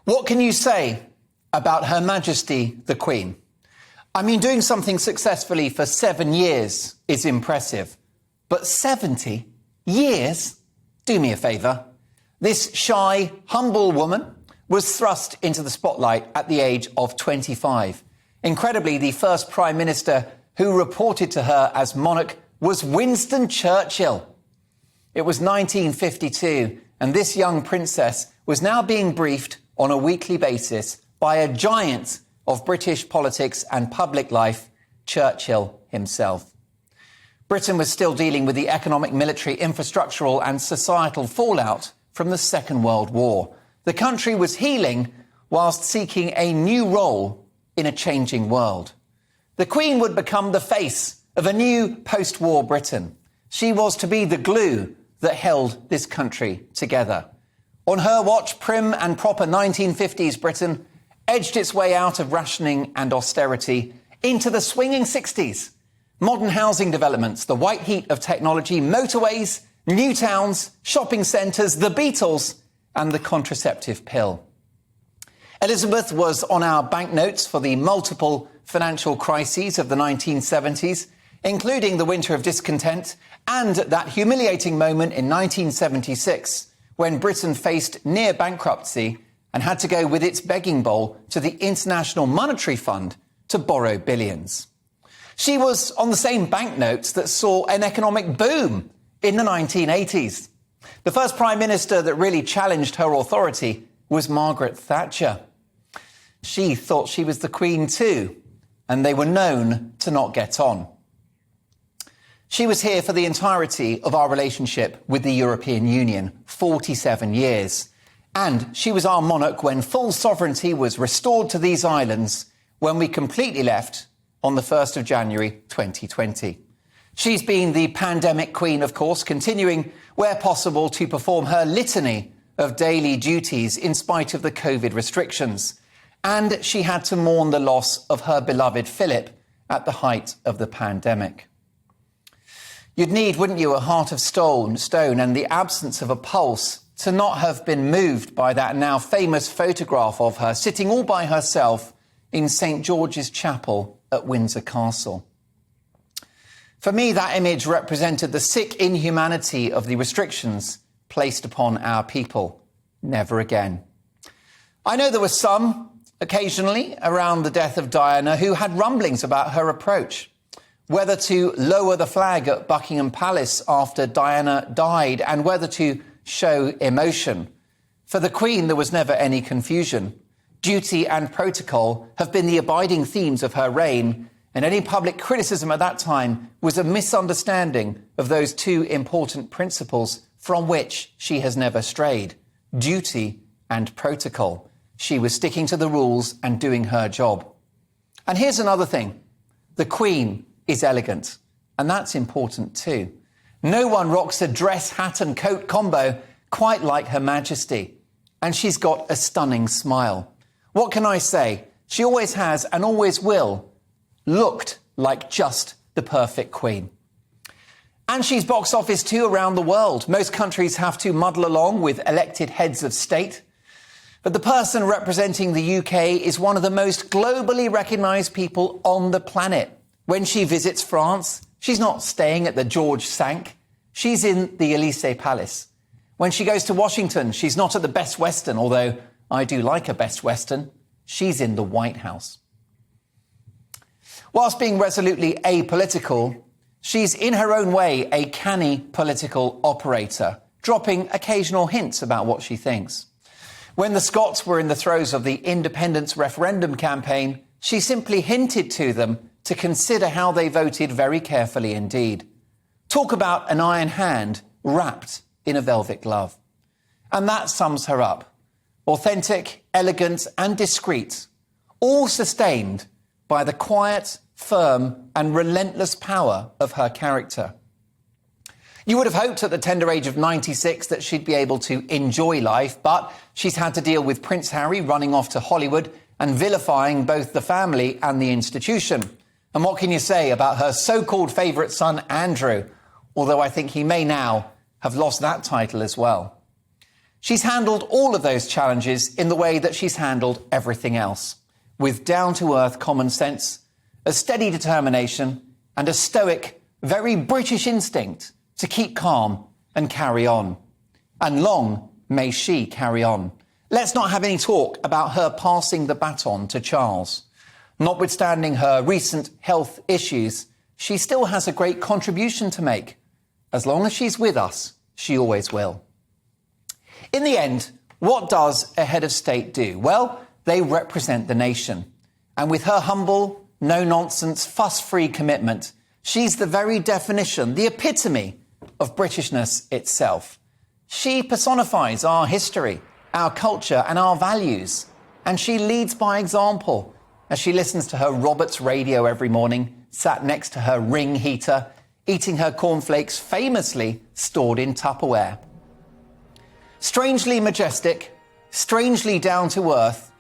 What can you say about Her Majesty the Queen? I mean, doing something successfully for 7 years is impressive. But 70 years? Do me a favour. This shy, humble woman was thrust into the spotlight at the age of 25. Incredibly, the first Prime Minister who reported to her as monarch was Winston Churchill. It was 1952, and this young princess was now being briefed on a weekly basis by a giant of British politics and public life, Churchill himself. Britain was still dealing with the economic, military, infrastructural and societal fallout from the Second World War. The country was healing whilst seeking a new role in a changing world. The Queen would become the face of a new post-war Britain. She was to be the glue that held this country together. On her watch, prim and proper 1950s Britain edged its way out of rationing and austerity into the swinging 60s. Modern housing developments, the white heat of technology, motorways, new towns, shopping centres, the Beatles and the contraceptive pill. Elizabeth was on our banknotes for the multiple financial crises of the 1970s, including the Winter of Discontent and that humiliating moment in 1976 when Britain faced near bankruptcy and had to go with its begging bowl to the International Monetary Fund to borrow billions. She was on the same banknotes that saw an economic boom in the 1980s. The first Prime Minister that really challenged her authority was Margaret Thatcher. She thought she was the Queen too, and they were known to not get on. She was here for the entirety of our relationship with the European Union, 47 years. And she was our monarch when full sovereignty was restored to these islands when we completely left on the 1st of January 2020. She's been the pandemic queen, of course, continuing where possible to perform her litany of daily duties in spite of the COVID restrictions. And she had to mourn the loss of her beloved Philip at the height of the pandemic. You'd need, wouldn't you, a heart of stone and the absence of a pulse to not have been moved by that now famous photograph of her sitting all by herself in St. George's Chapel at Windsor Castle. For me, that image represented the sick inhumanity of the restrictions placed upon our people. Never again. I know there were some, occasionally, around the death of Diana who had rumblings about her approach. Whether to lower the flag at Buckingham Palace after Diana died and whether to show emotion. For the Queen, there was never any confusion. Duty and protocol have been the abiding themes of her reign, and any public criticism at that time was a misunderstanding of those two important principles from which she has never strayed: duty and protocol. She was sticking to the rules and doing her job. And here's another thing. The Queen is elegant, and that's important too. No one rocks a dress, hat and coat combo quite like Her Majesty, and she's got a stunning smile. What can I say? She always has and always will looked like just the perfect Queen. And she's box office too around the world. Most countries have to muddle along with elected heads of state. But the person representing the UK is one of the most globally recognised people on the planet. When she visits France, she's not staying at the George Cinq. She's in the Élysée Palace. When she goes to Washington, she's not at the Best Western, although I do like a Best Western. She's in the White House. Whilst being resolutely apolitical, she's in her own way a canny political operator, dropping occasional hints about what she thinks. When the Scots were in the throes of the independence referendum campaign, she simply hinted to them to consider how they voted very carefully indeed. Talk about an iron hand wrapped in a velvet glove. And that sums her up. Authentic, elegant and discreet, all sustained by the quiet, firm and relentless power of her character. You would have hoped at the tender age of 96 that she'd be able to enjoy life, but she's had to deal with Prince Harry running off to Hollywood and vilifying both the family and the institution. And what can you say about her so-called favourite son, Andrew? Although I think he may now have lost that title as well. She's handled all of those challenges in the way that she's handled everything else, with down-to-earth common sense, a steady determination, and a stoic, very British instinct to keep calm and carry on. And long may she carry on. Let's not have any talk about her passing the baton to Charles. Notwithstanding her recent health issues, she still has a great contribution to make. As long as she's with us, she always will. In the end, what does a head of state do? Well, they represent the nation. And with her humble, no-nonsense, fuss-free commitment, she's the very definition, the epitome of Britishness itself. She personifies our history, our culture and our values. And she leads by example as she listens to her Roberts radio every morning, sat next to her ring heater, eating her cornflakes famously stored in Tupperware. Strangely majestic, strangely down-to-earth,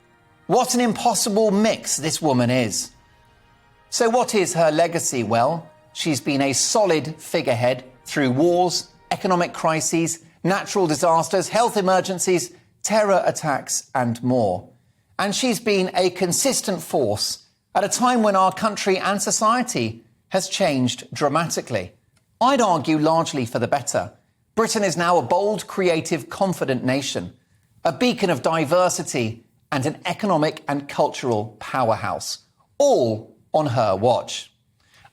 what an impossible mix this woman is. So what is her legacy? Well, she's been a solid figurehead through wars, economic crises, natural disasters, health emergencies, terror attacks and more. And she's been a consistent force at a time when our country and society has changed dramatically. I'd argue largely for the better. Britain is now a bold, creative, confident nation, a beacon of diversity and an economic and cultural powerhouse, all on her watch.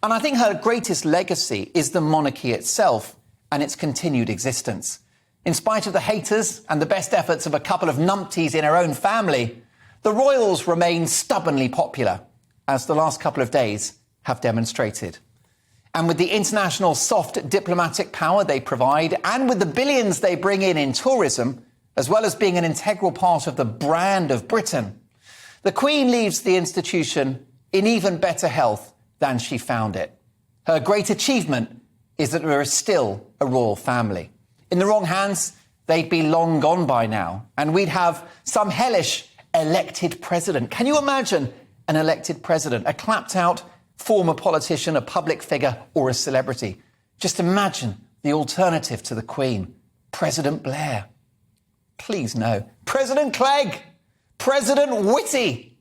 And I think her greatest legacy is the monarchy itself and its continued existence. In spite of the haters and the best efforts of a couple of numpties in her own family, the royals remain stubbornly popular, as the last couple of days have demonstrated. And with the international soft diplomatic power they provide, and with the billions they bring in tourism, as well as being an integral part of the brand of Britain, the Queen leaves the institution in even better health than she found it. Her great achievement is that there is still a royal family. In the wrong hands, they'd be long gone by now, and we'd have some hellish elected president. Can you imagine an elected president, a clapped-out former politician, a public figure or a celebrity? Just imagine the alternative to the Queen. President Blair. Please no. President Clegg. President Whitty.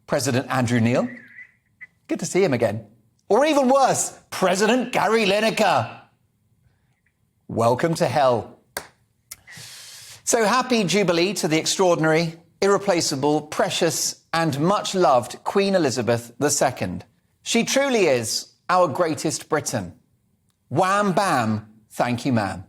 President Andrew Neil. Good to see him again. Or even worse, President Gary Lineker. Welcome to hell. So happy Jubilee to the extraordinary, irreplaceable, precious and much-loved Queen Elizabeth II. She truly is our greatest Briton. Wham, bam, thank you, ma'am.